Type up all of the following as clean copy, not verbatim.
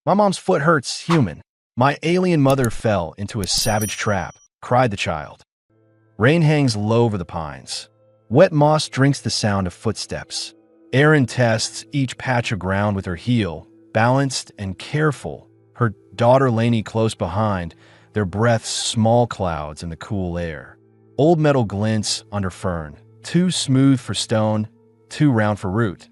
My mom's foot hurts, human. My alien mother fell into a savage trap, cried the child. Rain hangs low over the pines. Wet moss drinks the sound of footsteps. Erin tests each patch of ground with her heel, balanced and careful, her daughter Lainey close behind, their breaths small clouds in the cool air. Old metal glints under fern, too smooth for stone, too round for root.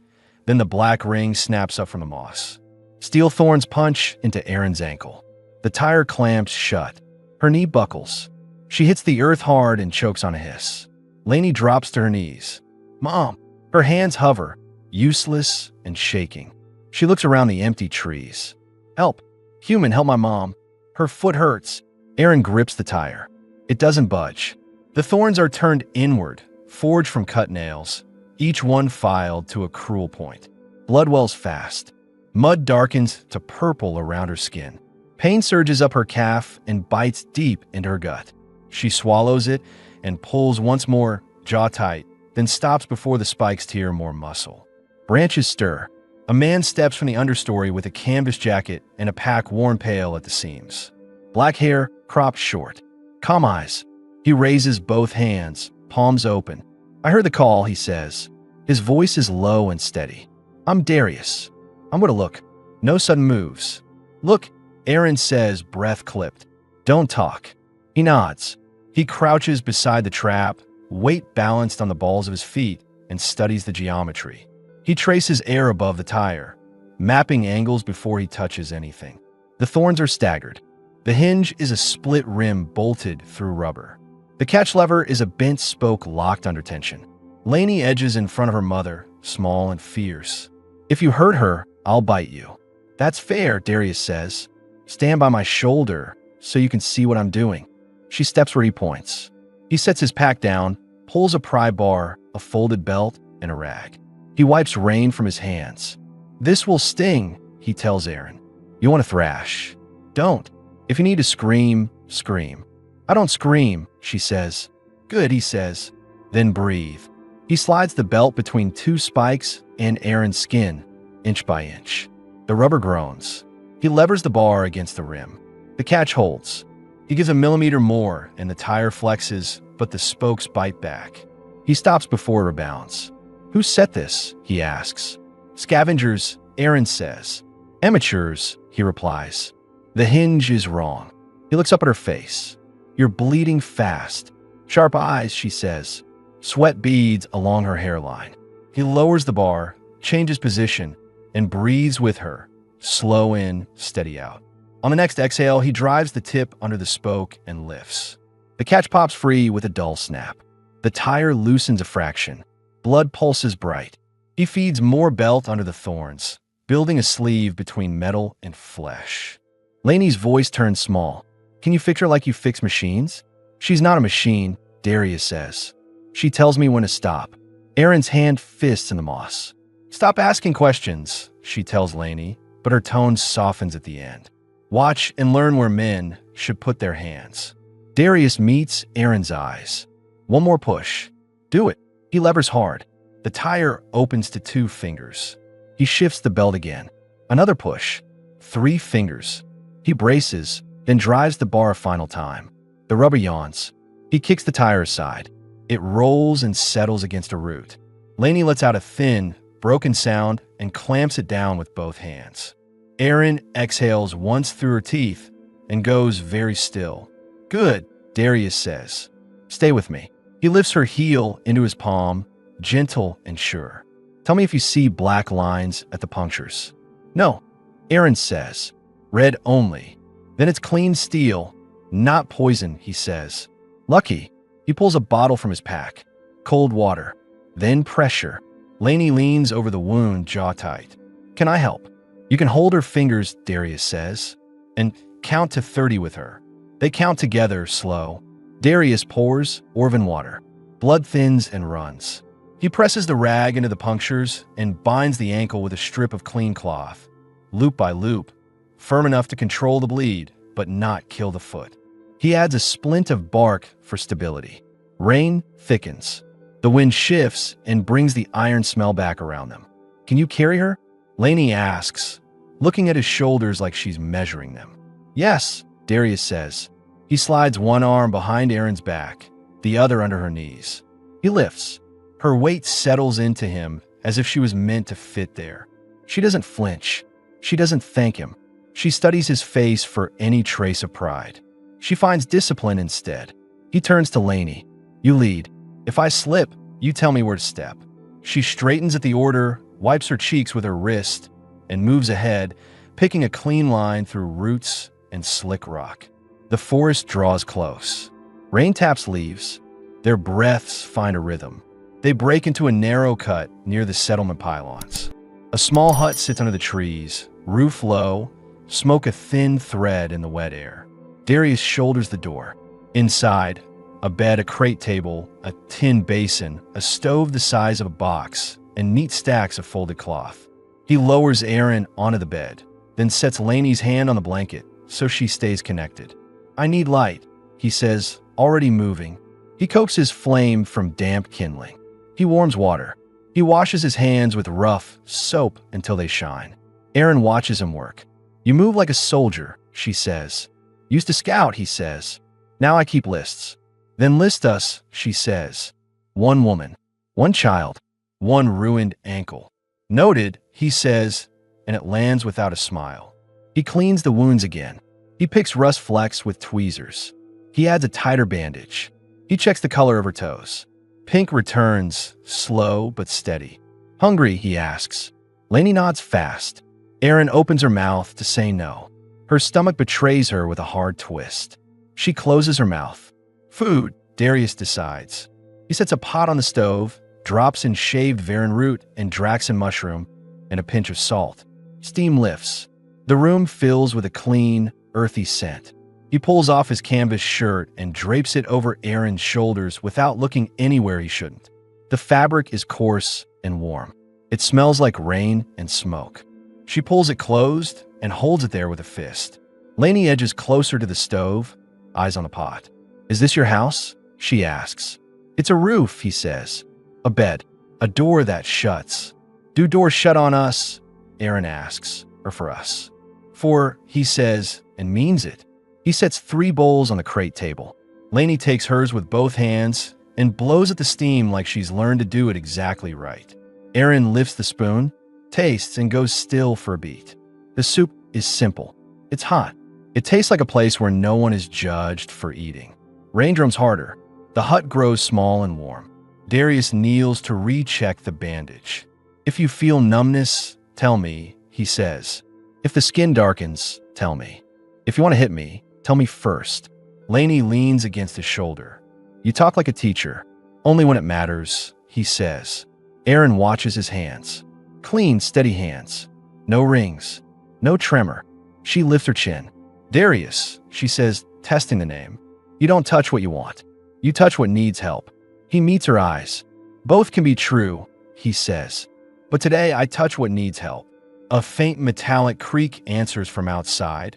Then the black ring snaps up from the moss. Steel thorns punch into Erin's ankle. The tire clamps shut. Her knee buckles. She hits the earth hard and chokes on a hiss. Lainey drops to her knees. Mom! Her hands hover, useless and shaking. She looks around the empty trees. Help! Human, help my mom. Her foot hurts. Erin grips the tire. It doesn't budge. The thorns are turned inward, forged from cut nails, each one filed to a cruel point. Blood wells fast. Mud darkens to purple around her skin. Pain surges up her calf and bites deep into her gut. She swallows it and pulls once more, jaw tight, then stops before the spikes tear more muscle. Branches stir. A man steps from the understory with a canvas jacket and a pack worn pale at the seams. Black hair, cropped short. Calm eyes. He raises both hands, palms open. I heard the call, he says. His voice is low and steady. I'm Darius. I'm going to look. No sudden moves. Look, Erin says, breath clipped. Don't talk. He nods. He crouches beside the trap, weight balanced on the balls of his feet, and studies the geometry. He traces air above the tire, mapping angles before he touches anything. The thorns are staggered. The hinge is a split rim bolted through rubber. The catch lever is a bent spoke locked under tension. Lainey edges in front of her mother, small and fierce. If you hurt her, I'll bite you. That's fair, Darius says. Stand by my shoulder so you can see what I'm doing. She steps where he points. He sets his pack down, pulls a pry bar, a folded belt, and a rag. He wipes rain from his hands. This will sting, he tells Erin. You want to thrash? Don't. If you need to scream, scream. I don't scream, she says. Good, he says. Then breathe. He slides the belt between two spikes and Erin's skin, inch by inch. The rubber groans. He levers the bar against the rim. The catch holds. He gives a millimeter more, and the tire flexes, but the spokes bite back. He stops before it rebounds. Who set this? He asks. Scavengers, Erin says. Amateurs, he replies. The hinge is wrong. He looks up at her face. You're bleeding fast. Sharp eyes, she says. Sweat beads along her hairline. He lowers the bar, changes position, and breathes with her. Slow in, steady out. On the next exhale, he drives the tip under the spoke and lifts. The catch pops free with a dull snap. The tire loosens a fraction. Blood pulses bright. He feeds more belt under the thorns, building a sleeve between metal and flesh. Lainey's voice turns small. Can you fix her like you fix machines? She's not a machine, Darius says. She tells me when to stop. Erin's hand fists in the moss. Stop asking questions, she tells Lainey, but her tone softens at the end. Watch and learn where men should put their hands. Darius meets Erin's eyes. One more push. Do it. He levers hard. The tire opens to 2 fingers. He shifts the belt again. Another push. 3 fingers. He braces, then drives the bar a final time. The rubber yawns. He kicks the tire aside. It rolls and settles against a root. Lainey lets out a thin, broken sound and clamps it down with both hands. Erin exhales once through her teeth and goes very still. Good, Darius says. Stay with me. He lifts her heel into his palm, gentle and sure. Tell me if you see black lines at the punctures. No, Erin says. Red only. Then it's clean steel, not poison, he says. Lucky. He pulls a bottle from his pack. Cold water. Then pressure. Lainey leans over the wound, jaw tight. Can I help? You can hold her fingers, Darius says, and count to 30 with her. They count together, slow. Darius pours Orvan water. Blood thins and runs. He presses the rag into the punctures and binds the ankle with a strip of clean cloth, loop by loop, firm enough to control the bleed, but not kill the foot. He adds a splint of bark for stability. Rain thickens. The wind shifts and brings the iron smell back around them. Can you carry her? Lainey asks. looking at his shoulders like she's measuring them. Yes, Darius says. He slides one arm behind Erin's back, the other under her knees. He lifts. Her weight settles into him as if she was meant to fit there. She doesn't flinch. She doesn't thank him. She studies his face for any trace of pride. She finds discipline instead. He turns to Lainey. You lead. If I slip, you tell me where to step. She straightens at the order, wipes her cheeks with her wrist, and moves ahead, picking a clean line through roots and slick rock. The forest draws close. Rain taps leaves. Their breaths find a rhythm. They break into a narrow cut near the settlement pylons. A small hut sits under the trees, roof low, smoke a thin thread in the wet air. Darius shoulders the door. Inside, a bed, a crate table, a tin basin, a stove the size of a box, and neat stacks of folded cloth. He lowers Erin onto the bed, then sets Lainey's hand on the blanket so she stays connected. I need light, he says, already moving. He coaxes flame from damp kindling. He warms water. He washes his hands with rough soap until they shine. Erin watches him work. You move like a soldier, she says. Used to scout, he says. Now I keep lists. Then list us, she says. One woman, one child, one ruined ankle. Noted, he says, and it lands without a smile. He cleans the wounds again. He picks rust flecks with tweezers. He adds a tighter bandage. He checks the color of her toes. Pink returns, slow but steady. Hungry, he asks. Lainey nods fast. Erin opens her mouth to say no. Her stomach betrays her with a hard twist. She closes her mouth. Food, Darius decides. He sets a pot on the stove, drops in shaved varan root and Draxon mushroom, and a pinch of salt. Steam lifts. The room fills with a clean, earthy scent. He pulls off his canvas shirt and drapes it over Erin's shoulders without looking anywhere he shouldn't. The fabric is coarse and warm. It smells like rain and smoke. She pulls it closed and holds it there with a fist. Lainey edges closer to the stove, eyes on the pot. Is this your house? She asks. It's a roof, he says. A bed. A door that shuts. Do doors shut on us? Erin asks. Or for us? For, he says, and means it. He sets 3 bowls on the crate table. Lainey takes hers with both hands and blows at the steam like she's learned to do it exactly right. Erin lifts the spoon, tastes, and goes still for a beat. The soup is simple. It's hot. It tastes like a place where no one is judged for eating. Rain drums harder. The hut grows small and warm. Darius kneels to recheck the bandage. If you feel numbness, tell me, he says. If the skin darkens, tell me. If you want to hit me, tell me first. Lainey leans against his shoulder. You talk like a teacher. Only when it matters, he says. Erin watches his hands. Clean, steady hands. No rings. No tremor. She lifts her chin. Darius, she says, testing the name. You don't touch what you want. You touch what needs help. He meets her eyes. Both can be true, he says. But today I touch what needs help. A faint metallic creak answers from outside,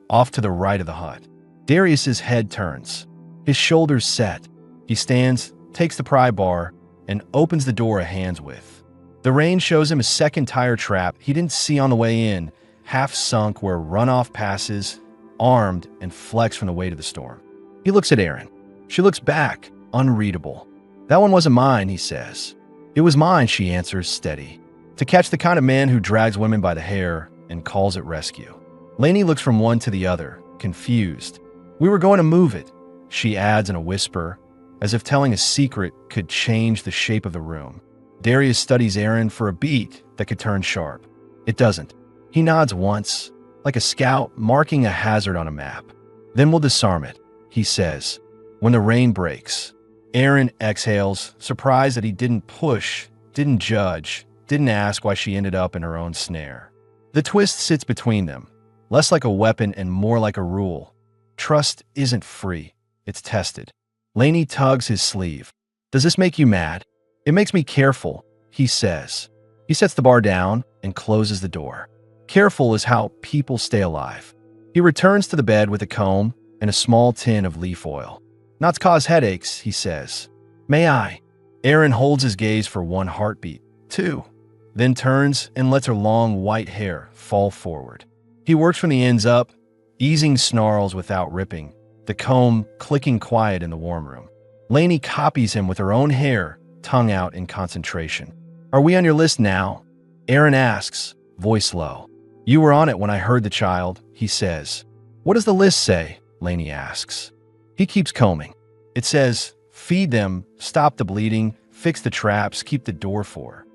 off to the right of the hut. Darius's head turns. His shoulders set. He stands, takes the pry bar, and opens the door a hand's width. The rain shows him a second tire trap he didn't see on the way in, half sunk where runoff passes, armed and flecks from the weight of the storm. He looks at Erin. She looks back, unreadable. That one wasn't mine, he says. It was mine, she answers, steady. To catch the kind of man who drags women by the hair and calls it rescue. Lainey looks from one to the other, confused. We were going to move it, she adds in a whisper, as if telling a secret could change the shape of the room. Darius studies Erin for a beat that could turn sharp. It doesn't. He nods once, like a scout marking a hazard on a map. Then we'll disarm it, he says. When the rain breaks, Erin exhales, surprised that he didn't push, didn't judge, didn't ask why she ended up in her own snare. The twist sits between them, less like a weapon and more like a rule. Trust isn't free, it's tested. Lainey tugs his sleeve. Does this make you mad? It makes me careful, he says. He sets the bar down and closes the door. Careful is how people stay alive. He returns to the bed with a comb and a small tin of leaf oil. Not to cause headaches, he says. May I? Erin holds his gaze for one heartbeat, 2. then turns and lets her long white hair fall forward. He works from the ends up, easing snarls without ripping, the comb clicking quiet in the warm room. Lainey copies him with her own hair, tongue out in concentration. "Are we on your list now?" Aaron asks, voice low. "You were on it when I heard the child," he says. "What does the list say?" Lainey asks. He keeps combing. It says, "Feed them, stop the bleeding, fix the traps, keep the door for,"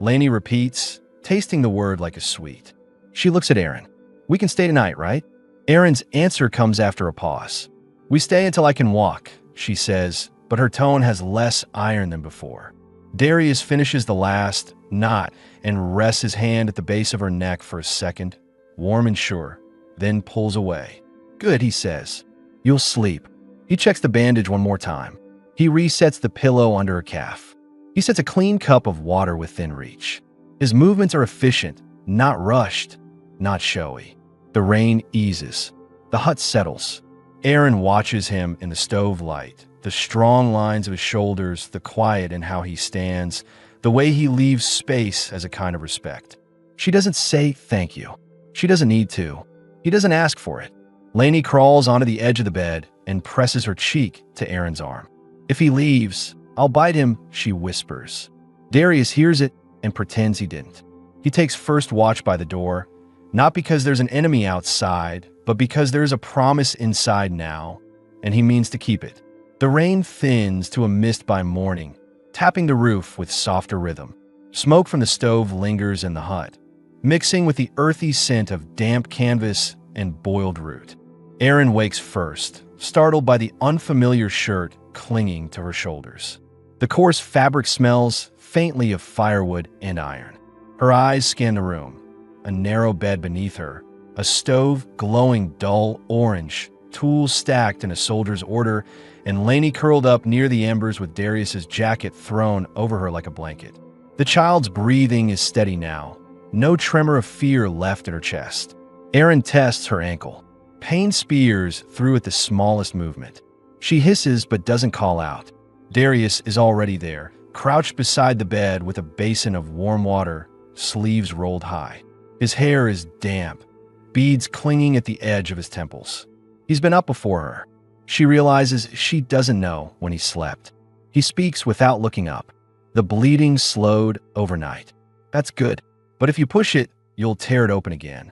Lainey repeats, tasting the word like a sweet. She looks at Aaron. "We can stay tonight, right?" Aaron's answer comes after a pause. "We stay until I can walk," she says, but her tone has less iron than before. Darius finishes the last knot and rests his hand at the base of her neck for a second, warm and sure, then pulls away. "Good," he says. "You'll sleep." He checks the bandage one more time. He resets the pillow under her calf. He sets a clean cup of water within reach. His movements are efficient, not rushed, not showy. The rain eases. The hut settles. Aaron watches him in the stove light, the strong lines of his shoulders, the quiet in how he stands, the way he leaves space as a kind of respect. She doesn't say thank you. She doesn't need to. He doesn't ask for it. Lainey crawls onto the edge of the bed and presses her cheek to Aaron's arm. "If he leaves, I'll bite him," she whispers. Darius hears it and pretends he didn't. He takes first watch by the door, not because there's an enemy outside, but because there's a promise inside now, and he means to keep it. The rain thins to a mist by morning, tapping the roof with softer rhythm. Smoke from the stove lingers in the hut, mixing with the earthy scent of damp canvas and boiled root. Aaron wakes first, startled by the unfamiliar shirt clinging to her shoulders. The coarse fabric smells faintly of firewood and iron. Her eyes scan the room. A narrow bed beneath her, a stove glowing dull orange, tools stacked in a soldier's order, and Lainey curled up near the embers with Darius's jacket thrown over her like a blanket. The child's breathing is steady now, no tremor of fear left in her chest. Aaron tests her ankle. Pain spears through at the smallest movement. She hisses but doesn't call out. Darius is already there, crouched beside the bed with a basin of warm water, sleeves rolled high. His hair is damp, beads clinging at the edge of his temples. He's been up before her. She realizes she doesn't know when he slept. He speaks without looking up. "The bleeding slowed overnight. That's good, but if you push it, you'll tear it open again."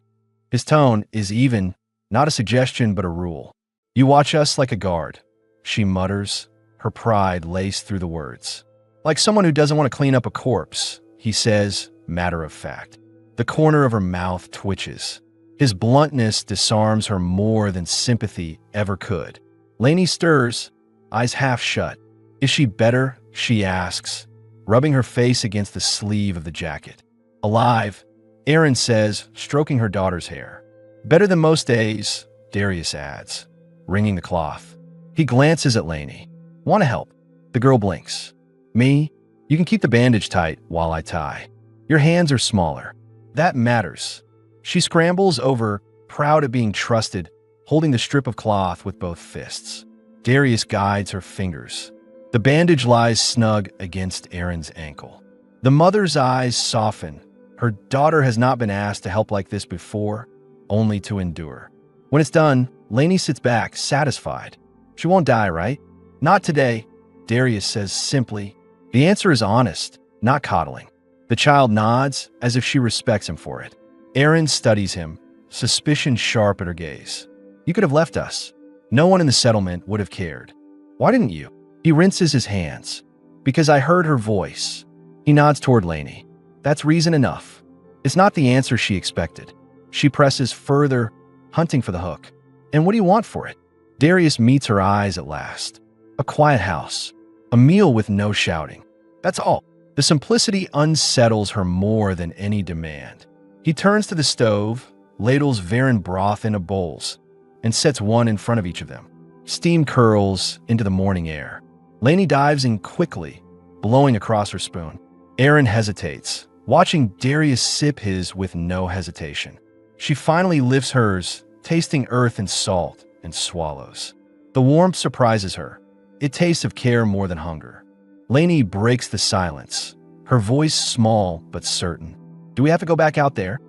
His tone is even, not a suggestion but a rule. "You watch us like a guard," she mutters, her pride laced through the words. "Like someone who doesn't want to clean up a corpse," he says, matter of fact. The corner of her mouth twitches. His bluntness disarms her more than sympathy ever could. Lainey stirs, eyes half shut. "Is she better?" she asks, rubbing her face against the sleeve of the jacket. "Alive," Aaron says, stroking her daughter's hair. "Better than most days," Darius adds, wringing the cloth. He glances at Lainey. "Want to help?" The girl blinks. "Me? You can keep the bandage tight while I tie. Your hands are smaller. That matters." She scrambles over, proud at being trusted, holding the strip of cloth with both fists. Darius guides her fingers. The bandage lies snug against Aaron's ankle. The mother's eyes soften. Her daughter has not been asked to help like this before, only to endure. When it's done, Lainey sits back, satisfied. "She won't die, right?" "Not today," Darius says simply. The answer is honest, not coddling. The child nods, as if she respects him for it. Aaron studies him, suspicion sharp at her gaze. "You could have left us. No one in the settlement would have cared. Why didn't you?" He rinses his hands. "Because I heard her voice." He nods toward Lainey. That's reason enough. It's not the answer she expected. She presses further, hunting for the hook. "And what do you want for it?" Darius meets her eyes at last. A quiet house. A meal with no shouting. That's all. The simplicity unsettles her more than any demand. He turns to the stove, ladles Varan broth into bowls, and sets one in front of each of them. Steam curls into the morning air. Lainey dives in quickly, blowing across her spoon. Aaron hesitates, watching Darius sip his with no hesitation. She finally lifts hers, tasting earth and salt, and swallows. The warmth surprises her. It tastes of care more than hunger. Lainey breaks the silence. her voice small but certain. Do we have to go back out there?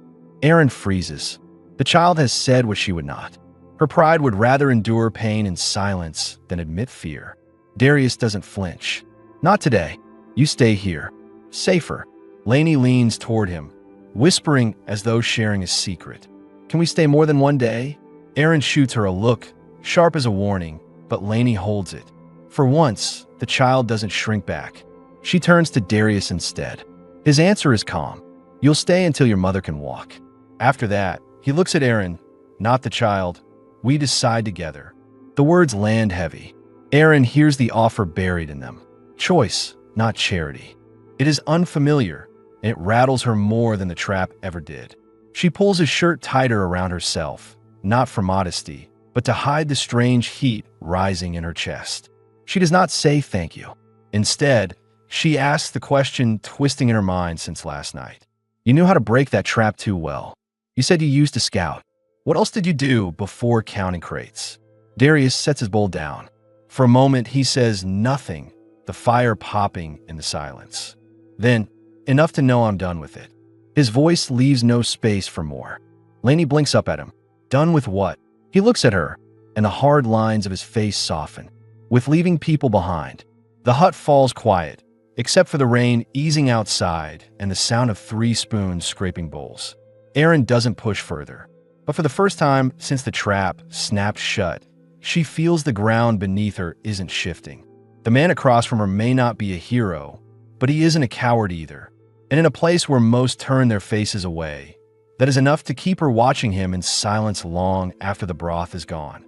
Aaron freezes. The child has said what she would not. Her pride would rather endure pain in silence than admit fear. Darius doesn't flinch. Not today. You stay here. Safer. Lainey leans toward him, whispering as though sharing a secret. Can we stay more than one day? Aaron shoots her a look, sharp as a warning, but Lainey holds it. For once, the child doesn't shrink back. She turns to Darius instead. His answer is calm. You'll stay until your mother can walk. After that, he looks at Aaron, not the child. We decide together. The words land heavy. Aaron hears the offer buried in them. Choice, not charity. It is unfamiliar, and it rattles her more than the trap ever did. She pulls his shirt tighter around herself, not for modesty, but to hide the strange heat rising in her chest. She does not say thank you. Instead, she asks the question twisting in her mind since last night. You knew how to break that trap too well. You said you used a scout. What else did you do before counting crates? Darius sets his bowl down. For a moment, he says nothing, the fire popping in the silence. Then, enough to know I'm done with it. His voice leaves no space for more. Lainey blinks up at him. Done with what? He looks at her, and the hard lines of his face soften. With leaving people behind. The hut falls quiet, except for the rain easing outside and the sound of 3 spoons scraping bowls. Aaron doesn't push further. But for the first time since the trap snapped shut, she feels the ground beneath her isn't shifting. The man across from her may not be a hero, but he isn't a coward either. And in a place where most turn their faces away, that is enough to keep her watching him in silence long after the broth is gone.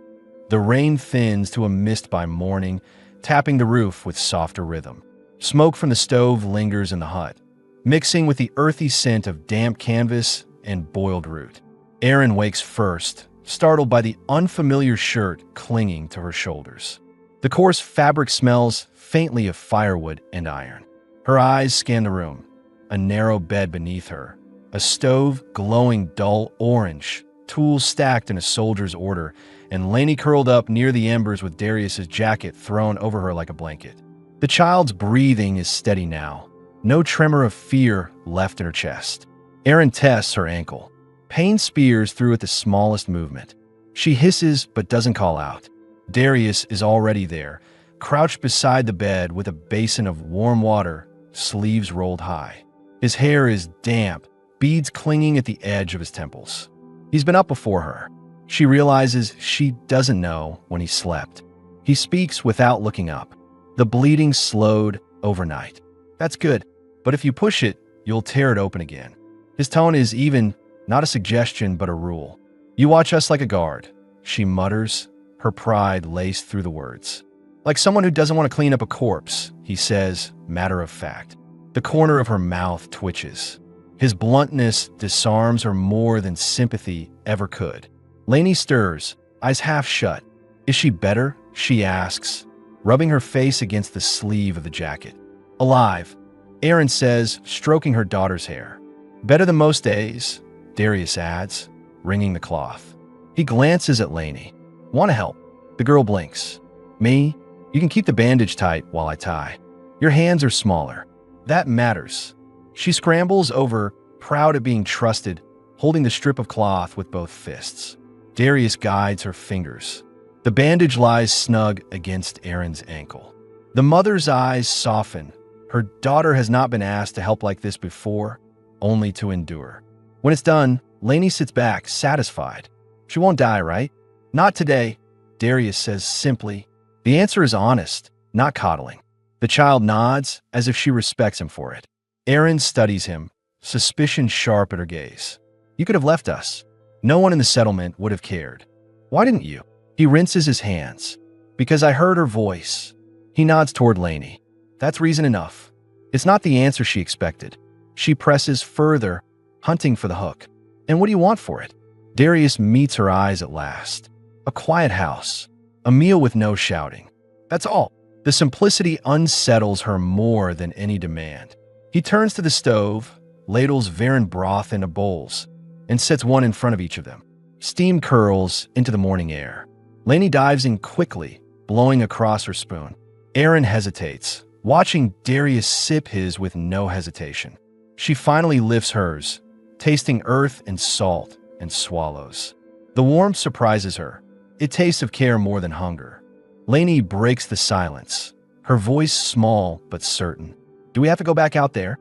The rain thins to a mist by morning, tapping the roof with softer rhythm. Smoke from the stove lingers in the hut, mixing with the earthy scent of damp canvas and boiled root. Aaron wakes first, startled by the unfamiliar shirt clinging to her shoulders. The coarse fabric smells faintly of firewood and iron. Her eyes scan the room. A narrow bed beneath her, a stove glowing dull orange, tools stacked in a soldier's order, and Lainey curled up near the embers with Darius's jacket thrown over her like a blanket. The child's breathing is steady now, no tremor of fear left in her chest. Aaron tests her ankle. Pain spears through at the smallest movement. She hisses but doesn't call out. Darius is already there, crouched beside the bed with a basin of warm water, sleeves rolled high. His hair is damp, beads clinging at the edge of his temples. He's been up before her. She realizes she doesn't know when he slept. He speaks without looking up. The bleeding slowed overnight. That's good, but if you push it, you'll tear it open again. His tone is even, not a suggestion, but a rule. You watch us like a guard, she mutters, her pride laced through the words. Like someone who doesn't want to clean up a corpse, he says, matter of fact. The corner of her mouth twitches. His bluntness disarms her more than sympathy ever could. Lainey stirs, eyes half shut. Is she better? She asks, rubbing her face against the sleeve of the jacket. Alive, Aaron says, stroking her daughter's hair. Better than most days, Darius adds, wringing the cloth. He glances at Lainey. Want to help? The girl blinks. Me? You can keep the bandage tight while I tie. Your hands are smaller. That matters. She scrambles over, proud of being trusted, holding the strip of cloth with both fists. Darius guides her fingers. The bandage lies snug against Aaron's ankle. The mother's eyes soften. Her daughter has not been asked to help like this before, only to endure. When it's done, Lainey sits back, satisfied. She won't die, right? Not today, Darius says simply. The answer is honest, not coddling. The child nods, as if she respects him for it. Aaron studies him, suspicion sharp at her gaze. You could have left us. No one in the settlement would have cared. Why didn't you? He rinses his hands. Because I heard her voice. He nods toward Lainey. That's reason enough. It's not the answer she expected. She presses further, hunting for the hook. And what do you want for it? Darius meets her eyes at last. A quiet house. A meal with no shouting. That's all. The simplicity unsettles her more than any demand. He turns to the stove, ladles Varan broth into bowls, and sets one in front of each of them. Steam curls into the morning air. Lainey dives in quickly, blowing across her spoon. Aaron hesitates, watching Darius sip his with no hesitation. She finally lifts hers, tasting earth and salt, and swallows. The warmth surprises her. It tastes of care more than hunger. Lainey breaks the silence, her voice small but certain. Do we have to go back out there?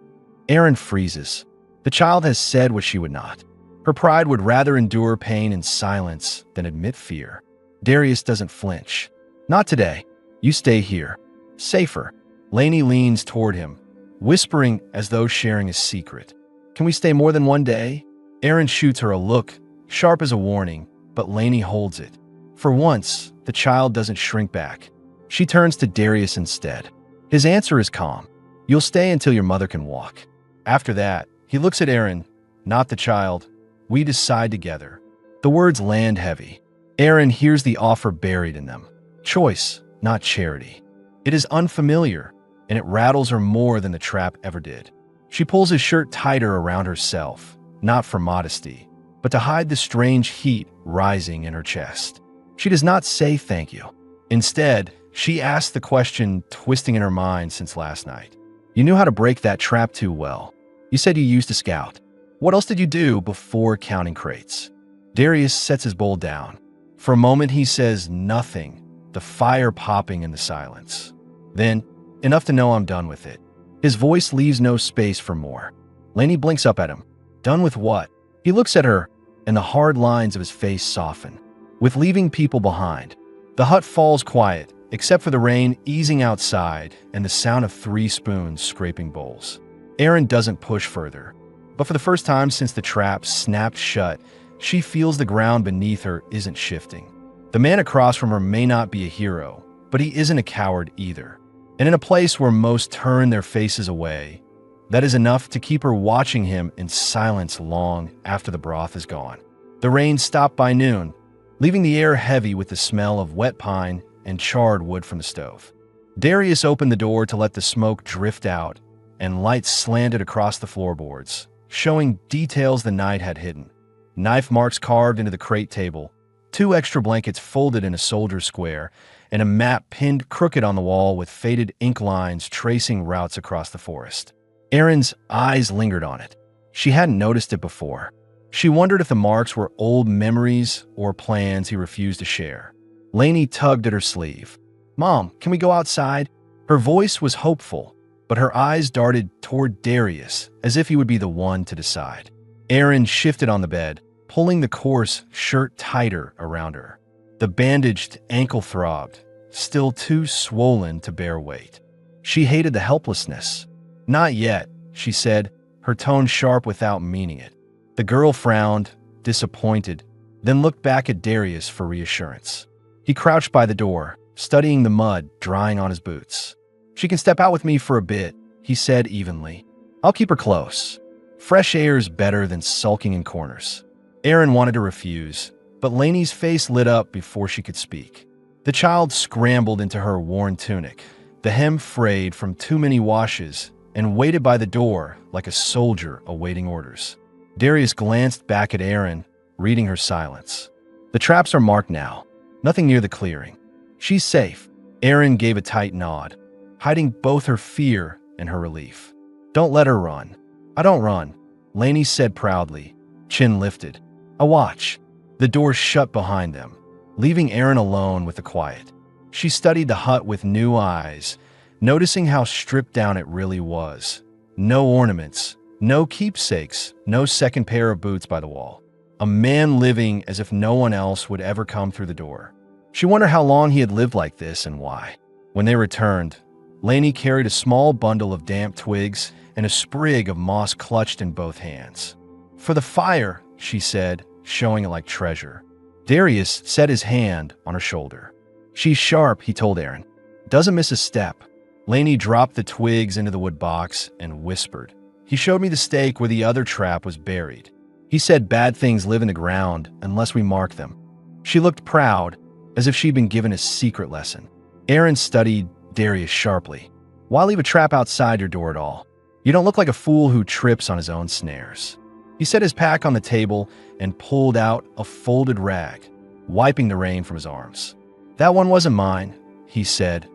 Aaron freezes. The child has said what she would not. Her pride would rather endure pain in silence than admit fear. Darius doesn't flinch. Not today. You stay here. Safer. Lainey leans toward him, whispering as though sharing a secret. Can we stay more than one day? Aaron shoots her a look, sharp as a warning, but Lainey holds it. For once, the child doesn't shrink back. She turns to Darius instead. His answer is calm. You'll stay until your mother can walk. After that, he looks at Aaron, not the child. We decide together. The words land heavy. Aaron hears the offer buried in them. Choice, not charity. It is unfamiliar, and it rattles her more than the trap ever did. She pulls his shirt tighter around herself, not for modesty, but to hide the strange heat rising in her chest. She does not say thank you. Instead, she asks the question twisting in her mind since last night. You knew how to break that trap too well. You said you used to scout. What else did you do before counting crates? Darius sets his bowl down. For a moment, he says nothing, the fire popping in the silence. Then, enough to know I'm done with it. His voice leaves no space for more. Lainey blinks up at him. Done with what? He looks at her, and the hard lines of his face soften. With leaving people behind. The hut falls quiet, except for the rain easing outside and the sound of 3 spoons scraping bowls. Aaron doesn't push further. But for the first time since the trap snapped shut, she feels the ground beneath her isn't shifting. The man across from her may not be a hero, but he isn't a coward either. And in a place where most turn their faces away, that is enough to keep her watching him in silence long after the broth is gone. The rain stopped by noon, leaving the air heavy with the smell of wet pine and charred wood from the stove. Darius opened the door to let the smoke drift out, and light slanted across the floorboards, showing details the night had hidden. Knife marks carved into the crate table, 2 extra blankets folded in a soldier square, and a map pinned crooked on the wall with faded ink lines tracing routes across the forest. Aaron's eyes lingered on it. She hadn't noticed it before. She wondered if the marks were old memories or plans he refused to share. Lainey tugged at her sleeve. Mom, can we go outside? Her voice was hopeful, but her eyes darted toward Darius as if he would be the one to decide. Aaron shifted on the bed, pulling the coarse shirt tighter around her. The bandaged ankle throbbed, still too swollen to bear weight. She hated the helplessness. Not yet, she said, her tone sharp without meaning it. The girl frowned, disappointed, then looked back at Darius for reassurance. He crouched by the door, studying the mud drying on his boots. She can step out with me for a bit, he said evenly. I'll keep her close. Fresh air's better than sulking in corners. Aaron wanted to refuse, but Lainey's face lit up before she could speak. The child scrambled into her worn tunic, the hem frayed from too many washes, and waited by the door like a soldier awaiting orders. Darius glanced back at Aaron, reading her silence. The traps are marked now. Nothing near the clearing. She's safe. Aaron gave a tight nod, hiding both her fear and her relief. Don't let her run. I don't run, Lainey said proudly, chin lifted. I watch. The door shut behind them, leaving Aaron alone with the quiet. She studied the hut with new eyes, noticing how stripped down it really was. No ornaments, no keepsakes, no second pair of boots by the wall. A man living as if no one else would ever come through the door. She wondered how long he had lived like this and why. When they returned, Lainey carried a small bundle of damp twigs and a sprig of moss clutched in both hands. For the fire, she said, showing it like treasure. Darius set his hand on her shoulder. She's sharp, he told Aaron. Doesn't miss a step. Lainey dropped the twigs into the wood box and whispered. He showed me the stake where the other trap was buried. He said bad things live in the ground unless we mark them. She looked proud, as if she'd been given a secret lesson. Aaron studied Darius sharply. Why leave a trap outside your door at all? You don't look like a fool who trips on his own snares. He set his pack on the table and pulled out a folded rag, wiping the rain from his arms. That one wasn't mine, he said,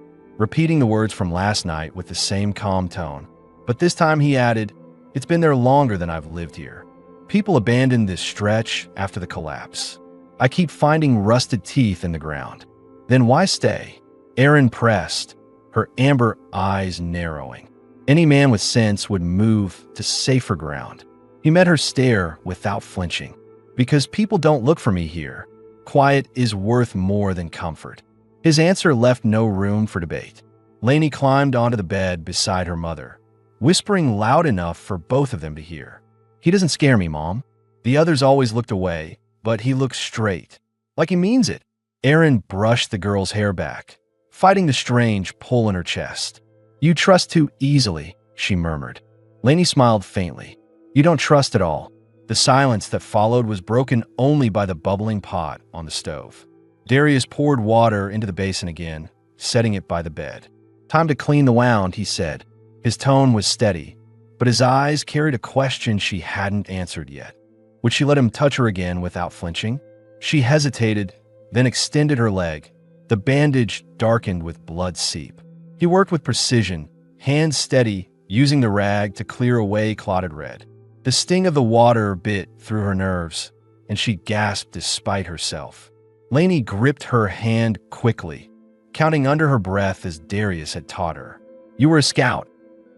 repeating the words from last night with the same calm tone. But this time he added, "It's been there longer than I've lived here. People abandoned this stretch after the collapse. I keep finding rusted teeth in the ground. Then why stay?" Erin pressed, her amber eyes narrowing. Any man with sense would move to safer ground. He met her stare without flinching. "Because people don't look for me here. Quiet is worth more than comfort." His answer left no room for debate. Lainey climbed onto the bed beside her mother, whispering loud enough for both of them to hear. "He doesn't scare me, Mom." The others always looked away, but he looked straight, like he means it. Erin brushed the girl's hair back, fighting the strange pull in her chest. "You trust too easily," she murmured. Lainey smiled faintly. "You don't trust at all." The silence that followed was broken only by the bubbling pot on the stove. Darius poured water into the basin again, setting it by the bed. "Time to clean the wound," he said. His tone was steady, but his eyes carried a question she hadn't answered yet. Would she let him touch her again without flinching? She hesitated, then extended her leg. The bandage darkened with blood seep. He worked with precision, hands steady, using the rag to clear away clotted red. The sting of the water bit through her nerves, and she gasped despite herself. Lainey gripped her hand quickly, counting under her breath as Darius had taught her. "You were a scout,"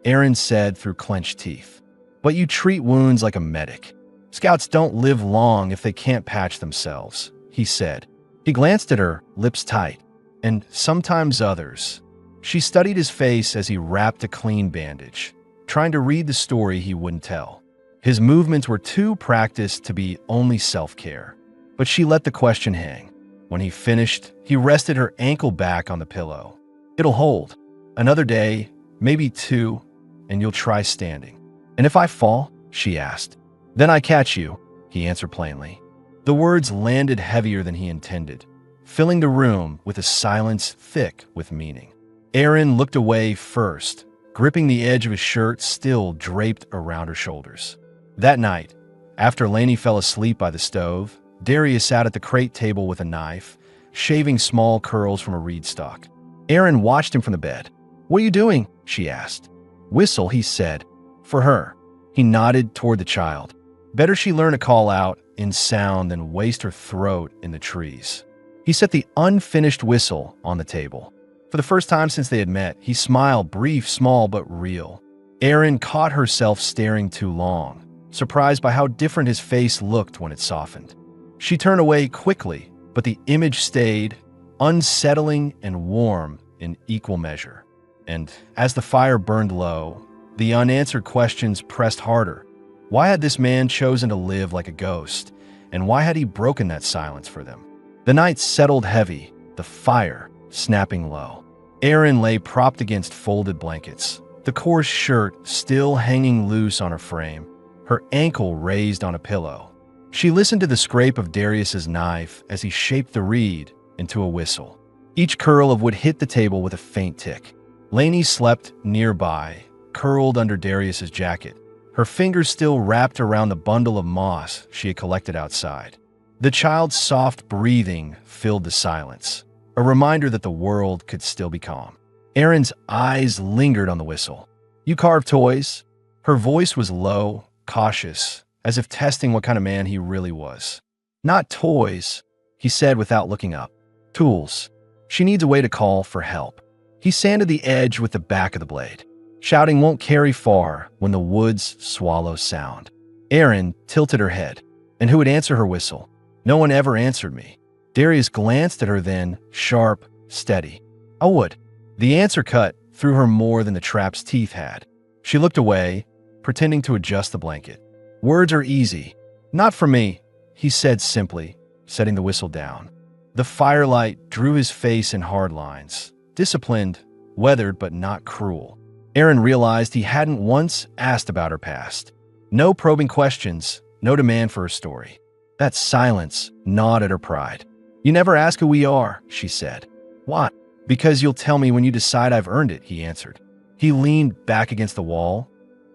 Erin said through clenched teeth. "But you treat wounds like a medic. Scouts don't live long if they can't patch themselves," he said. He glanced at her, lips tight. "And sometimes others." She studied his face as he wrapped a clean bandage, trying to read the story he wouldn't tell. His movements were too practiced to be only self-care, but she let the question hang. When he finished, he rested her ankle back on the pillow. "It'll hold. Another day, maybe two, and you'll try standing." "And if I fall?" she asked. "Then I catch you," he answered plainly. The words landed heavier than he intended, filling the room with a silence thick with meaning. Erin looked away first, gripping the edge of his shirt still draped around her shoulders. That night, after Lainey fell asleep by the stove, Darius sat at the crate table with a knife, shaving small curls from a reed stalk. Erin watched him from the bed. "What are you doing?" she asked. "Whistle," he said. "For her." He nodded toward the child. Better she learn to call out in sound than waste her throat in the trees. He set the unfinished whistle on the table. For the first time since they had met, he smiled, brief, small, but real. Erin caught herself staring too long, surprised by how different his face looked when it softened. She turned away quickly, but the image stayed, unsettling and warm in equal measure. And as the fire burned low, the unanswered questions pressed harder. Why had this man chosen to live like a ghost? And why had he broken that silence for them? The night settled heavy, the fire snapping low. Erin lay propped against folded blankets, the coarse shirt still hanging loose on her frame, her ankle raised on a pillow. She listened to the scrape of Darius's knife as he shaped the reed into a whistle. Each curl of wood hit the table with a faint tick. Lainey slept nearby, curled under Darius's jacket, her fingers still wrapped around the bundle of moss she had collected outside. The child's soft breathing filled the silence, a reminder that the world could still be calm. Erin's eyes lingered on the whistle. "You carve toys?" Her voice was low, cautious, as if testing what kind of man he really was. "Not toys," he said without looking up. "Tools. She needs a way to call for help." He sanded the edge with the back of the blade. Shouting won't carry far when the woods swallow sound. Erin tilted her head. And who would answer her whistle? "No one ever answered me." Darius glanced at her then, sharp, steady. "I would." The answer cut through her more than the trap's teeth had. She looked away, pretending to adjust the blanket. "Words are easy." "Not for me," he said simply, setting the whistle down. The firelight drew his face in hard lines, disciplined, weathered but not cruel. Erin realized he hadn't once asked about her past. No probing questions, no demand for her story. That silence gnawed at her pride. "You never ask who we are," she said. "Why?" "Because you'll tell me when you decide I've earned it," he answered. He leaned back against the wall,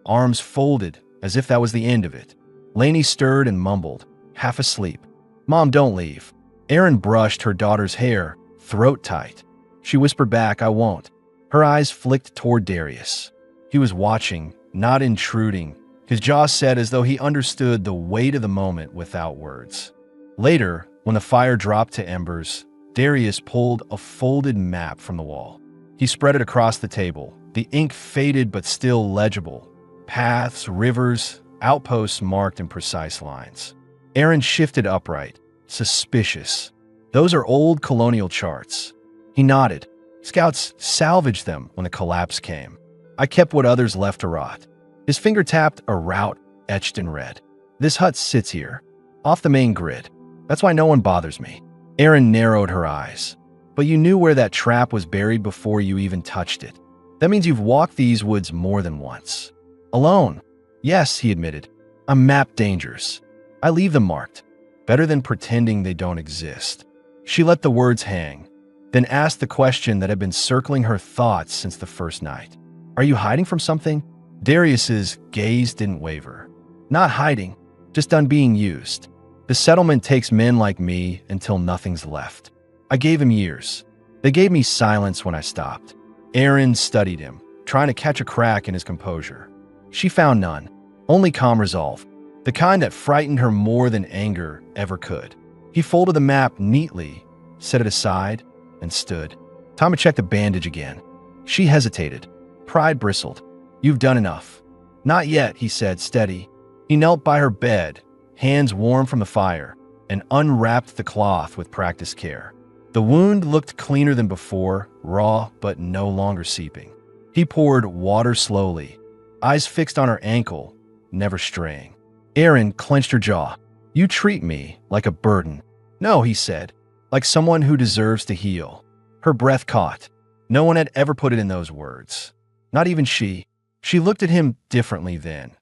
arms folded as if that was the end of it. Lainey stirred and mumbled, half asleep. "Mom, don't leave." Erin brushed her daughter's hair, throat tight. She whispered back, "I won't." Her eyes flicked toward Darius. He was watching, not intruding, his jaw set as though he understood the weight of the moment without words. Later, when the fire dropped to embers, Darius pulled a folded map from the wall. He spread it across the table, the ink faded but still legible. Paths, rivers, outposts marked in precise lines. Aaron shifted upright, suspicious. Those are old colonial charts. He nodded. Scouts salvaged them when the collapse came. I kept what others left to rot. His finger tapped a route etched in red. This hut sits here, off the main grid. That's why no one bothers me. Aaron narrowed her eyes. But you knew where that trap was buried before you even touched it. That means you've walked these woods more than once. Alone. Yes, he admitted. I'm map dangers. I leave them marked. Better than pretending they don't exist. She let the words hang, then asked the question that had been circling her thoughts since the first night. Are you hiding from something? Darius's gaze didn't waver. Not hiding, just done being used. The settlement takes men like me until nothing's left. I gave him years. They gave me silence when I stopped. Aaron studied him, trying to catch a crack in his composure. She found none, only calm resolve, the kind that frightened her more than anger ever could. He folded the map neatly, set it aside, and stood. Time to check the bandage again. She hesitated. Pride bristled. You've done enough. Not yet, he said, steady. He knelt by her bed, hands warm from the fire, and unwrapped the cloth with practiced care. The wound looked cleaner than before, raw but no longer seeping. He poured water slowly, eyes fixed on her ankle, never straying. Aaron clenched her jaw. You treat me like a burden. No, he said, like someone who deserves to heal. Her breath caught. No one had ever put it in those words. Not even she. She looked at him differently then.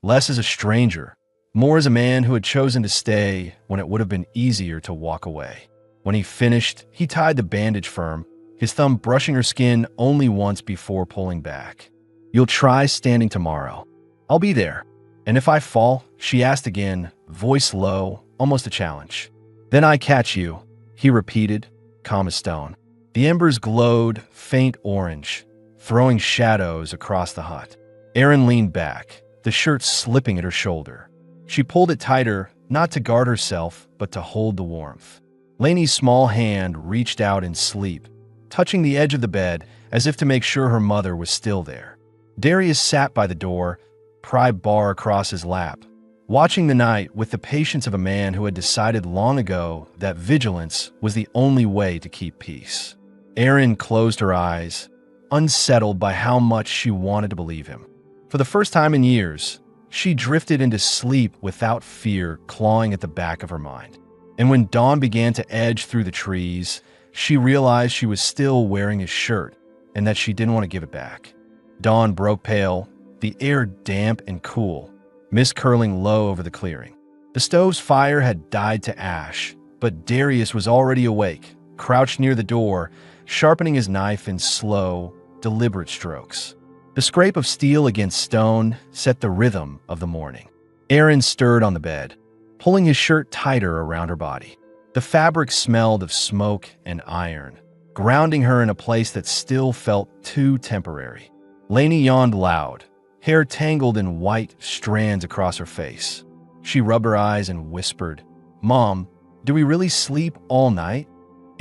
Less as a stranger, more as a man who had chosen to stay when it would have been easier to walk away. When he finished, he tied the bandage firm, his thumb brushing her skin only once before pulling back. You'll try standing tomorrow. I'll be there. And if I fall, she asked again, voice low, almost a challenge. Then I catch you, he repeated, calm as stone. The embers glowed faint orange, throwing shadows across the hut. Aaron leaned back, the shirt slipping at her shoulder. She pulled it tighter, not to guard herself, but to hold the warmth. Lainey's small hand reached out in sleep, touching the edge of the bed as if to make sure her mother was still there. Darius sat by the door, pry bar across his lap, watching the night with the patience of a man who had decided long ago that vigilance was the only way to keep peace. Erin closed her eyes, unsettled by how much she wanted to believe him. For the first time in years, she drifted into sleep without fear clawing at the back of her mind. And when dawn began to edge through the trees, she realized she was still wearing his shirt and that she didn't want to give it back. Dawn broke pale, the air damp and cool, mist curling low over the clearing. The stove's fire had died to ash, but Darius was already awake, crouched near the door, sharpening his knife in slow, deliberate strokes. The scrape of steel against stone set the rhythm of the morning. Aaron stirred on the bed, pulling his shirt tighter around her body. The fabric smelled of smoke and iron, grounding her in a place that still felt too temporary. Lainey yawned loud, hair tangled in white strands across her face. She rubbed her eyes and whispered, "Mom, do we really sleep all night?"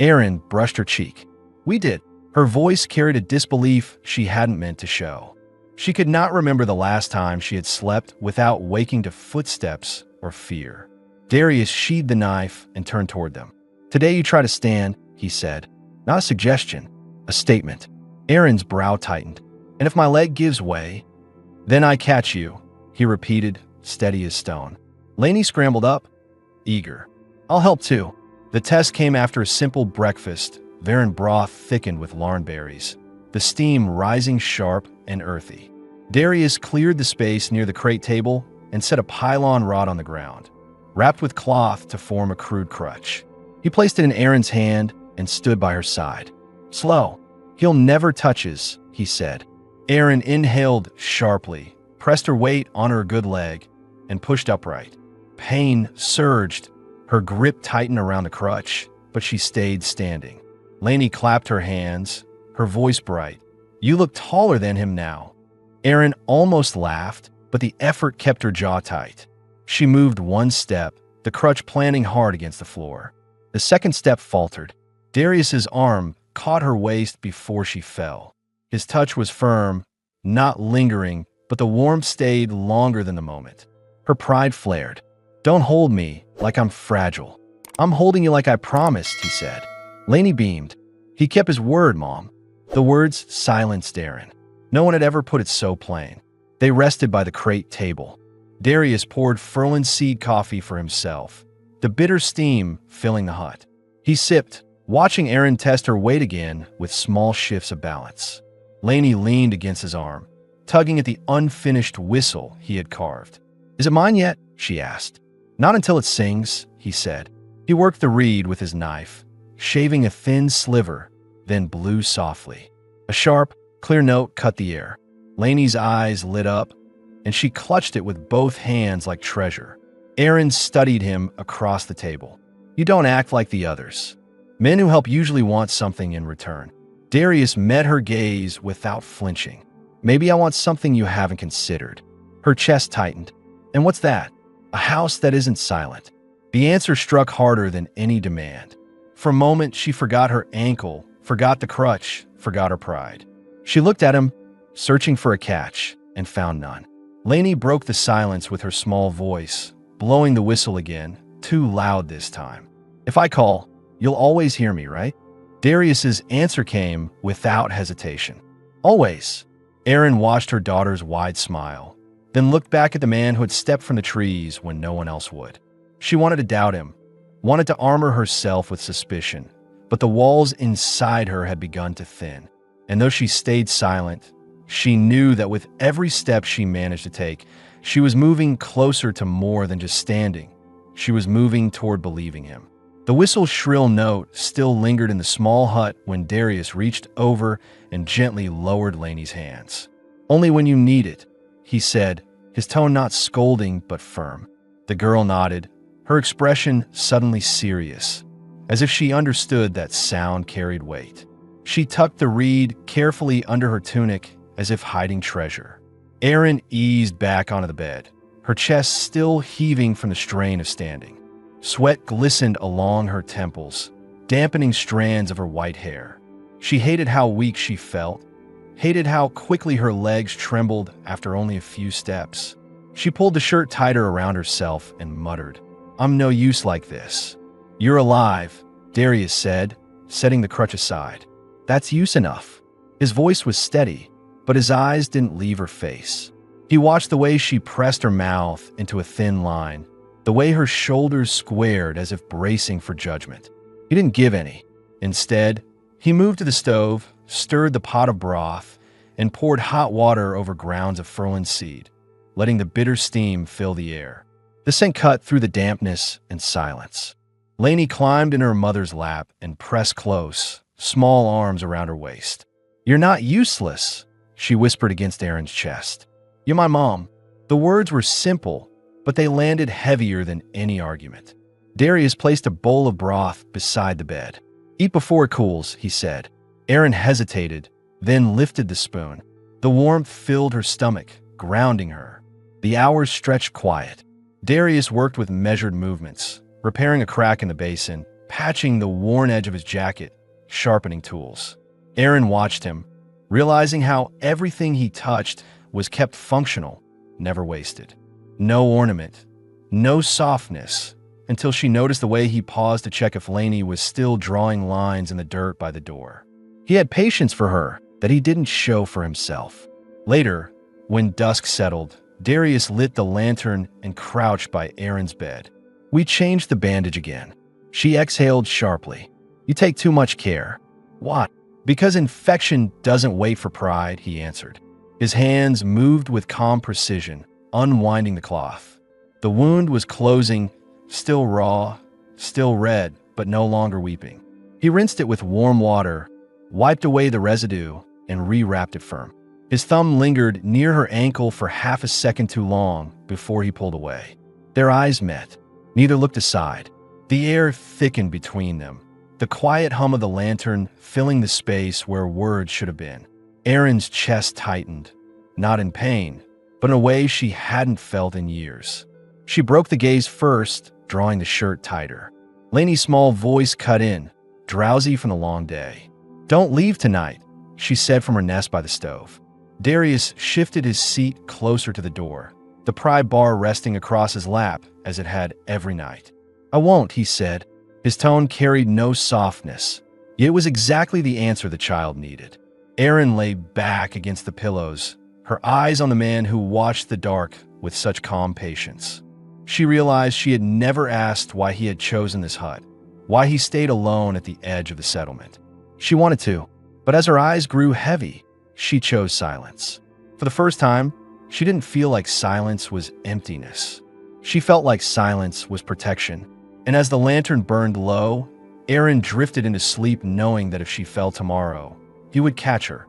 Aaron brushed her cheek. "We did." Her voice carried a disbelief she hadn't meant to show. She could not remember the last time she had slept without waking to footsteps or fear. Darius sheathed the knife and turned toward them. "Today you try to stand," he said. "Not a suggestion, a statement." Aaron's brow tightened. "And if my leg gives way, then I catch you," he repeated, steady as stone. Lainey scrambled up, eager. "I'll help too." The test came after a simple breakfast, Varan broth thickened with larn berries, the steam rising sharp and earthy. Darius cleared the space near the crate table and set a pylon rod on the ground, wrapped with cloth to form a crude crutch. He placed it in Aaron's hand and stood by her side. "Slow. He'll never touch us," he said. Aaron inhaled sharply, pressed her weight on her good leg, and pushed upright. Pain surged. Her grip tightened around the crutch, but she stayed standing. Lainey clapped her hands, her voice bright. You look taller than him now." Erin almost laughed, but the effort kept her jaw tight. She moved one step, the crutch planting hard against the floor. The second step faltered. Darius's arm caught her waist before she fell. His touch was firm, not lingering, but the warmth stayed longer than the moment. Her pride flared. "Don't hold me like I'm fragile. I'm holding you like I promised," he said. Lainey beamed. "He kept his word, Mom." The words silenced Erin. No one had ever put it so plain. They rested by the crate table. Darius poured Furlan seed coffee for himself, the bitter steam filling the hut. He sipped, watching Erin test her weight again with small shifts of balance. Lainey leaned against his arm, tugging at the unfinished whistle he had carved. "Is it mine yet?" she asked. "Not until it sings," he said. He worked the reed with his knife, shaving a thin sliver, then blew softly. A sharp, clear note cut the air. Lainey's eyes lit up, and she clutched it with both hands like treasure. Erin studied him across the table. "You don't act like the others. Men who help usually want something in return." Darius met her gaze without flinching. "Maybe I want something you haven't considered." Her chest tightened. "And what's that?" "A house that isn't silent." The answer struck harder than any demand. For a moment, she forgot her ankle, forgot the crutch, forgot her pride. She looked at him, searching for a catch, and found none. Lainey broke the silence with her small voice, blowing the whistle again, too loud this time. "If I call, you'll always hear me, right?" Darius's answer came without hesitation. "Always." Erin watched her daughter's wide smile, then looked back at the man who had stepped from the trees when no one else would. She wanted to doubt him, wanted to armor herself with suspicion, but the walls inside her had begun to thin. And though she stayed silent, she knew that with every step she managed to take, she was moving closer to more than just standing. She was moving toward believing him. The whistle's shrill note still lingered in the small hut when Darius reached over and gently lowered Lainey's hands. "Only when you need it," he said, his tone not scolding but firm. The girl nodded, her expression suddenly serious, as if she understood that sound carried weight. She tucked the reed carefully under her tunic as if hiding treasure. Erin eased back onto the bed, her chest still heaving from the strain of standing. Sweat glistened along her temples, dampening strands of her white hair. She hated how weak she felt, hated how quickly her legs trembled after only a few steps. She pulled the shirt tighter around herself and muttered, "I'm no use like this." "You're alive," Darius said, setting the crutch aside. "That's use enough." His voice was steady, but his eyes didn't leave her face. He watched the way she pressed her mouth into a thin line, the way her shoulders squared as if bracing for judgment. He didn't give any. Instead, he moved to the stove, stirred the pot of broth, and poured hot water over grounds of Furlan seed, letting the bitter steam fill the air. The scent cut through the dampness and silence. Lainey climbed in her mother's lap and pressed close, small arms around her waist. "You're not useless," she whispered against Erin's chest. "You're my mom." The words were simple, but they landed heavier than any argument. Darius placed a bowl of broth beside the bed. "Eat before it cools," he said. Erin hesitated, then lifted the spoon. The warmth filled her stomach, grounding her. The hours stretched quiet. Darius worked with measured movements, repairing a crack in the basin, patching the worn edge of his jacket, sharpening tools. Erin watched him, realizing how everything he touched was kept functional, never wasted. No ornament, no softness, until she noticed the way he paused to check if Lainey was still drawing lines in the dirt by the door. He had patience for her that he didn't show for himself. Later, when dusk settled, Darius lit the lantern and crouched by Erin's bed. "We changed the bandage again." She exhaled sharply. "You take too much care." "Why?" "Because infection doesn't wait for pride," he answered. His hands moved with calm precision, unwinding the cloth. The wound was closing, still raw, still red, but no longer weeping. He rinsed it with warm water, wiped away the residue, and rewrapped it firm. His thumb lingered near her ankle for half a second too long before he pulled away. Their eyes met. Neither looked aside. The air thickened between them, the quiet hum of the lantern filling the space where words should have been. Erin's chest tightened, not in pain, but in a way she hadn't felt in years. She broke the gaze first, drawing the shirt tighter. Lainey's small voice cut in, drowsy from the long day. "Don't leave tonight," she said from her nest by the stove. Darius shifted his seat closer to the door, the pry bar resting across his lap as it had every night. "I won't," he said. His tone carried no softness. It was exactly the answer the child needed. Erin lay back against the pillows, her eyes on the man who watched the dark with such calm patience. She realized she had never asked why he had chosen this hut, why he stayed alone at the edge of the settlement. She wanted to, but as her eyes grew heavy, she chose silence. For the first time, she didn't feel like silence was emptiness. She felt like silence was protection. And as the lantern burned low, Erin drifted into sleep knowing that if she fell tomorrow, he would catch her.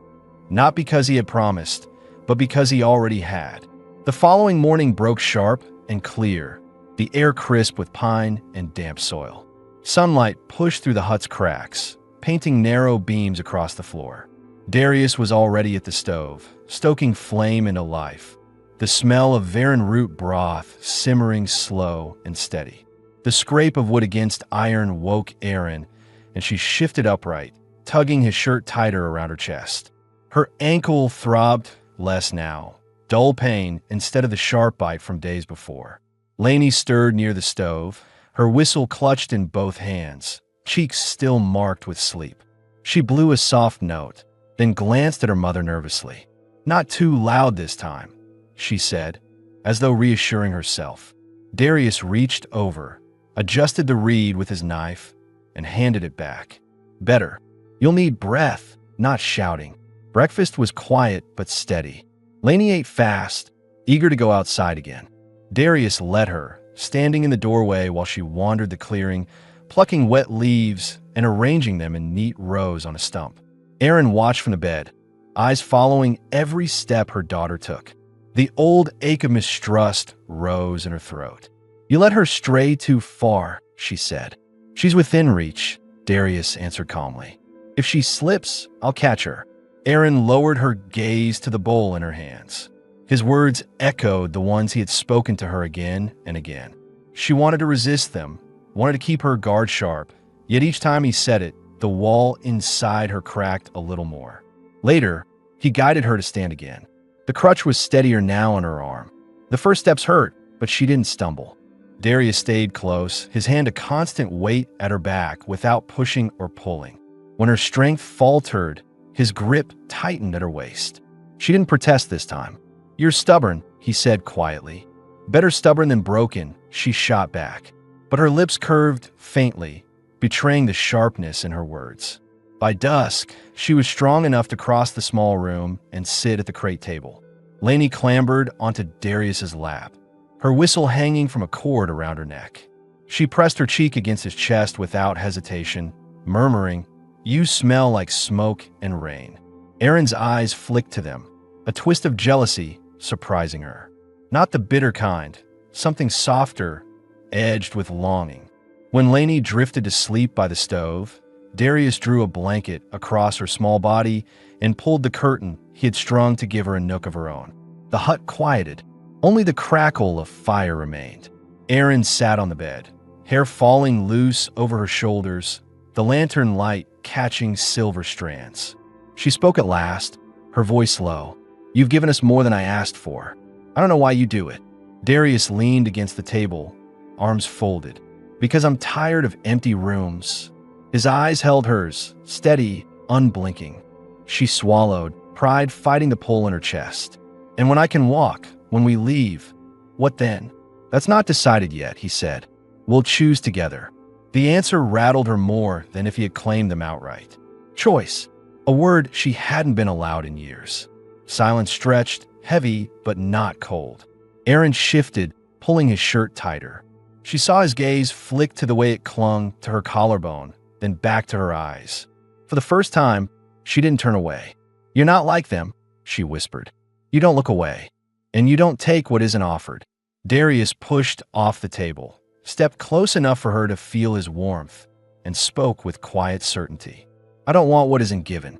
Not because he had promised, but because he already had. The following morning broke sharp and clear, the air crisp with pine and damp soil. Sunlight pushed through the hut's cracks, painting narrow beams across the floor. Darius was already at the stove, stoking flame into life, the smell of varan root broth simmering slow and steady. The scrape of wood against iron woke Erin, and she shifted upright, tugging his shirt tighter around her chest. Her ankle throbbed less now, dull pain instead of the sharp bite from days before. Lainey stirred near the stove, her whistle clutched in both hands, cheeks still marked with sleep. She blew a soft note, then glanced at her mother nervously. "Not too loud this time," she said, as though reassuring herself. Darius reached over, adjusted the reed with his knife, and handed it back. "Better. You'll need breath, not shouting." Breakfast was quiet but steady. Lainey ate fast, eager to go outside again. Darius led her, standing in the doorway while she wandered the clearing, plucking wet leaves and arranging them in neat rows on a stump. Erin watched from the bed, eyes following every step her daughter took. The old ache of mistrust rose in her throat. "You let her stray too far," she said. "She's within reach," Darius answered calmly. "If she slips, I'll catch her." Erin lowered her gaze to the bowl in her hands. His words echoed the ones he had spoken to her again and again. She wanted to resist them, wanted to keep her guard sharp, yet each time he said it, the wall inside her cracked a little more. Later, he guided her to stand again. The crutch was steadier now on her arm. The first steps hurt, but she didn't stumble. Darius stayed close, his hand a constant weight at her back without pushing or pulling. When her strength faltered, his grip tightened at her waist. She didn't protest this time. "You're stubborn," he said quietly. "Better stubborn than broken," she shot back. But her lips curved faintly, betraying the sharpness in her words. By dusk, she was strong enough to cross the small room and sit at the crate table. Lainey clambered onto Darius's lap, her whistle hanging from a cord around her neck. She pressed her cheek against his chest without hesitation, murmuring, "You smell like smoke and rain." Erin's eyes flicked to them, a twist of jealousy surprising her. Not the bitter kind, something softer, edged with longing. When Lainey drifted to sleep by the stove, Darius drew a blanket across her small body and pulled the curtain he had strung to give her a nook of her own. The hut quieted. Only the crackle of fire remained. Erin sat on the bed, hair falling loose over her shoulders, the lantern light catching silver strands. She spoke at last, her voice low. "You've given us more than I asked for. I don't know why you do it." Darius leaned against the table, arms folded. "Because I'm tired of empty rooms." His eyes held hers, steady, unblinking. She swallowed, pride fighting the pull in her chest. "And when I can walk, when we leave, what then?" "That's not decided yet," he said. "We'll choose together." The answer rattled her more than if he had claimed them outright. Choice, a word she hadn't been allowed in years. Silence stretched, heavy but not cold. Erin shifted, pulling his shirt tighter. She saw his gaze flick to the way it clung to her collarbone, then back to her eyes. For the first time, she didn't turn away. "You're not like them," she whispered. "You don't look away, and you don't take what isn't offered." Darius pushed off the table, stepped close enough for her to feel his warmth, and spoke with quiet certainty. "I don't want what isn't given."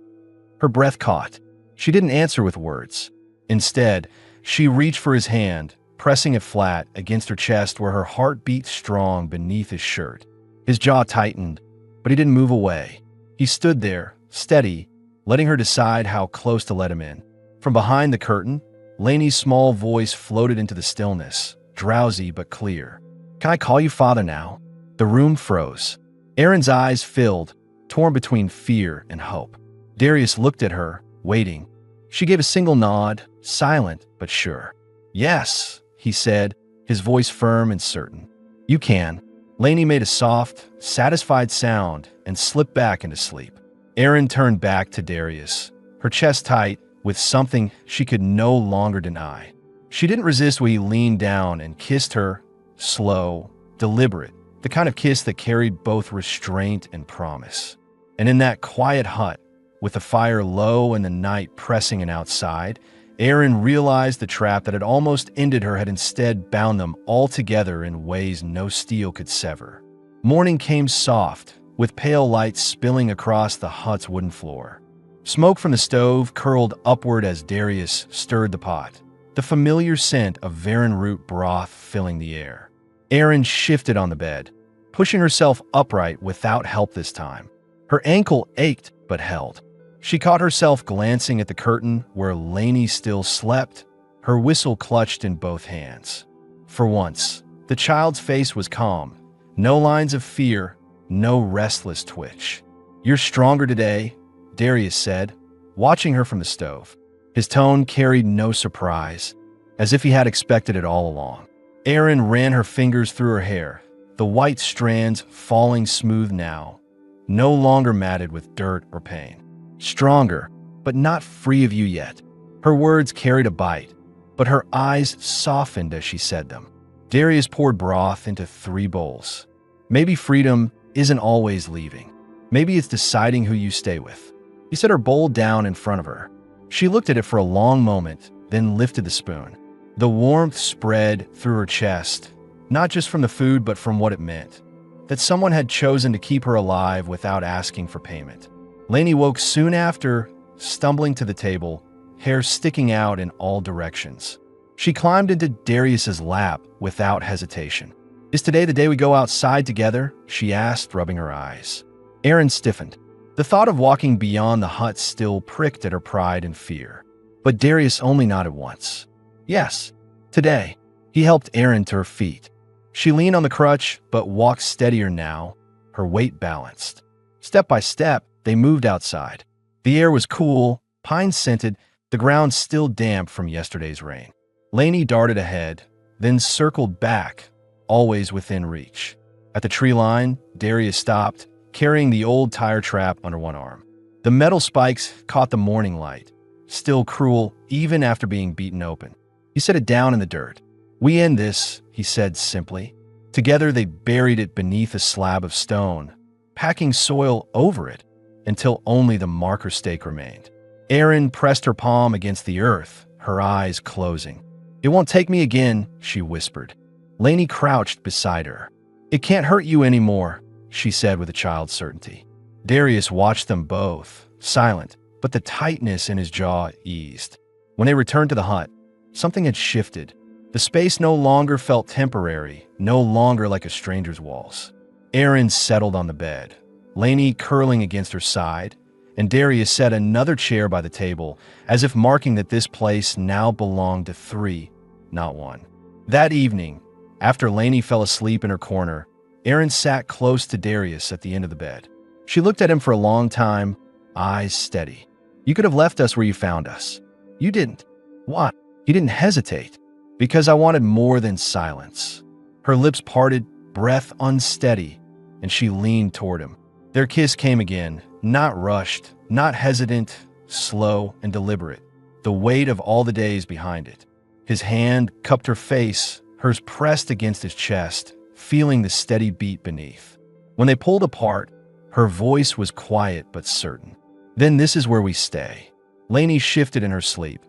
Her breath caught. She didn't answer with words. Instead, she reached for his hand, pressing it flat against her chest where her heart beat strong beneath his shirt. His jaw tightened, but he didn't move away. He stood there, steady, letting her decide how close to let him in. From behind the curtain, Lainey's small voice floated into the stillness, drowsy but clear. "Can I call you father now?" The room froze. Aaron's eyes filled, torn between fear and hope. Darius looked at her, waiting. She gave a single nod, silent but sure. "Yes," he said, his voice firm and certain. "You can." Lainey made a soft, satisfied sound and slipped back into sleep. Aaron turned back to Darius, her chest tight with something she could no longer deny. She didn't resist when he leaned down and kissed her, slow, deliberate, the kind of kiss that carried both restraint and promise. And in that quiet hut, with the fire low and the night pressing in outside, Aaron realized the trap that had almost ended her had instead bound them all together in ways no steel could sever. Morning came soft, with pale light spilling across the hut's wooden floor. Smoke from the stove curled upward as Darius stirred the pot, the familiar scent of varan root broth filling the air. Aaron shifted on the bed, pushing herself upright without help this time. Her ankle ached but held. She caught herself glancing at the curtain where Lainey still slept, her whistle clutched in both hands. For once, the child's face was calm, no lines of fear, no restless twitch. "You're stronger today," Darius said, watching her from the stove. His tone carried no surprise, as if he had expected it all along. Aaron ran her fingers through her hair, the white strands falling smooth now, no longer matted with dirt or pain. "Stronger, but not free of you yet." Her words carried a bite, but her eyes softened as she said them. Darius poured broth into 3 bowls. "Maybe freedom isn't always leaving. Maybe it's deciding who you stay with." He set her bowl down in front of her. She looked at it for a long moment, then lifted the spoon. The warmth spread through her chest, not just from the food but from what it meant, that someone had chosen to keep her alive without asking for payment. Lainey woke soon after, stumbling to the table, hair sticking out in all directions. She climbed into Darius's lap without hesitation. "Is today the day we go outside together?" she asked, rubbing her eyes. Aaron stiffened. The thought of walking beyond the hut still pricked at her pride and fear. But Darius only nodded once. "Yes, today." He helped Aaron to her feet. She leaned on the crutch, but walked steadier now, her weight balanced. Step by step, they moved outside. The air was cool, pine-scented, the ground still damp from yesterday's rain. Lainey darted ahead, then circled back, always within reach. At the tree line, Darius stopped, carrying the old tire trap under one arm. The metal spikes caught the morning light, still cruel even after being beaten open. He set it down in the dirt. "We end this," he said simply. Together they buried it beneath a slab of stone, packing soil over it until only the marker stake remained. Aaron pressed her palm against the earth, her eyes closing. "It won't take me again," she whispered. Lainey crouched beside her. "It can't hurt you anymore," she said with a child's certainty. Darius watched them both, silent, but the tightness in his jaw eased. When they returned to the hut, something had shifted. The space no longer felt temporary, no longer like a stranger's walls. Aaron settled on the bed, Lainey curling against her side, and Darius set another chair by the table, as if marking that this place now belonged to 3, not 1. That evening, after Lainey fell asleep in her corner, Aaron sat close to Darius at the end of the bed. She looked at him for a long time, eyes steady. "You could have left us where you found us." "You didn't." "Why?" He didn't hesitate. "Because I wanted more than silence." Her lips parted, breath unsteady, and she leaned toward him. Their kiss came again, not rushed, not hesitant, slow and deliberate, the weight of all the days behind it. His hand cupped her face, hers pressed against his chest, feeling the steady beat beneath. When they pulled apart, her voice was quiet but certain. "Then this is where we stay." Lainey shifted in her sleep,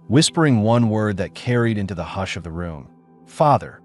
whispering one word that carried into the hush of the room. "Father."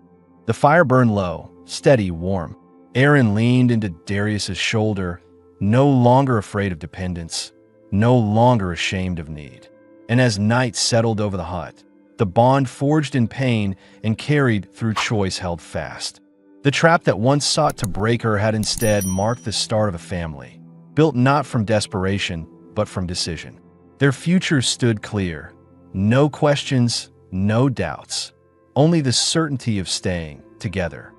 The fire burned low, steady, warm. Aaron leaned into Darius's shoulder, no longer afraid of dependence, no longer ashamed of need. And as night settled over the hut, the bond forged in pain and carried through choice held fast. The trap that once sought to break her had instead marked the start of a family, built not from desperation, but from decision. Their future stood clear. No questions, no doubts, only the certainty of staying together.